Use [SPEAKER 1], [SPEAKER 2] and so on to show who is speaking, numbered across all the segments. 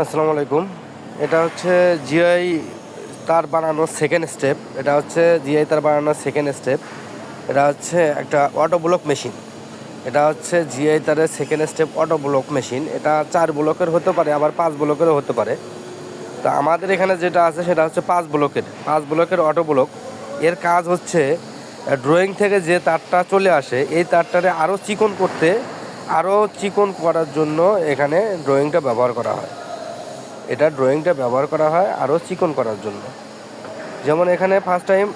[SPEAKER 1] আসসালামু আলাইকুম। এটা হচ্ছে জিআই তার বানানোর সেকেন্ড স্টেপ। এটা হচ্ছে একটা অটো ব্লক মেশিন। এটা হচ্ছে জিআই তারের second step auto block machine. এটা 4 ব্লকের হতে পারে, আবার 5 ব্লকেরও হতে পারে। তা আমাদের এখানে যেটা আছে সেটা হচ্ছে 5 ব্লকের অটো ব্লক। এর কাজ হচ্ছে ড্রয়িং থেকে যে তারটা চলে আসে এই তারটারে আরও চিকন করার জন্য এখানে ড্রয়িংটা ব্যবহার করা হয়। আরও চিকন করার জন্য। যেমন এখানে ফার্স্ট টাইম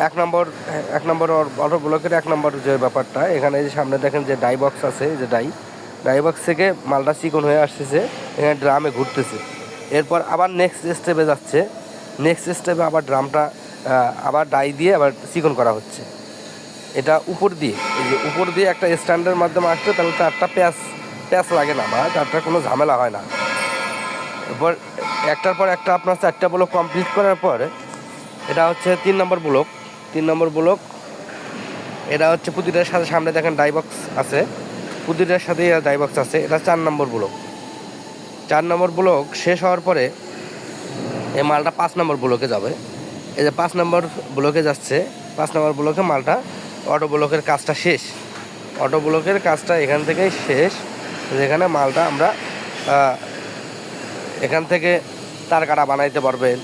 [SPEAKER 1] এক নম্বর অটো ব্লকের 1 নম্বর যে ব্যাপারটা, এখানে যে সামনে দেখেন যে ডাই বক্স আছে, যে ডাই বক্স থেকে মালটা চিকন হয়ে আসতেছে, এখানে ড্রামে ঘুরতেছে। এরপর আবার নেক্সট স্টেপে আবার ড্রামটা আবার ডাই দিয়ে আবার চিকন করা হচ্ছে। এটা উপর দিয়ে একটা স্ট্যান্ডের মাধ্যমে আসলে তাহলে তারটা প্যাঁচ লাগে না, বা তারটার কোনো ঝামেলা হয় না। এরপর একটার পর একটা আপনার 4টা ব্লক কমপ্লিট করার পর এটা হচ্ছে 3 নম্বর ব্লক। এটা হচ্ছে প্রতিটার সাথে সামনে দেখেন ডাইবক্স আছে, প্রতিটার সাথেই ডাইবক্স আছে। এটা 4 নম্বর ব্লক শেষ হওয়ার পরে এই মালটা 5 নম্বর ব্লকে যাবে। এই যে 5 নম্বর ব্লকে যাচ্ছে, 5 নম্বর ব্লকে মালটা অটো ব্লকের কাজটা শেষ। অটো ব্লকের কাজটা এখান থেকেই শেষ, যেখানে মালটা আমরা এখান থেকে তার কাটা বানাইতে পারবেন।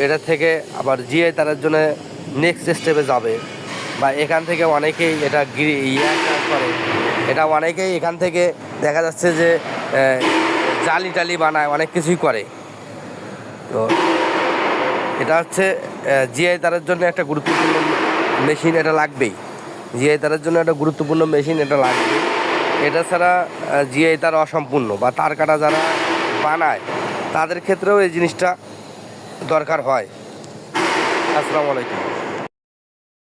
[SPEAKER 1] এটা থেকে আবার জিআই তারের জন্য নেক্সট স্টেপে যাবে, বা এখান থেকে অনেকেই এটা করে। এটা অনেকেই এখান থেকে দেখা যাচ্ছে যে জালি টালি বানায়, অনেক কিছুই করে। তো এটা হচ্ছে জিআই তারের জন্য একটা গুরুত্বপূর্ণ মেশিন, এটা লাগবেই। এটা ছাড়া জিআই তার অসম্পূর্ণ, বা তার কাটা যারা বানায় তাদের ক্ষেত্রেও এই জিনিসটা দরকার হয়। আসসালামু আলাইকুম।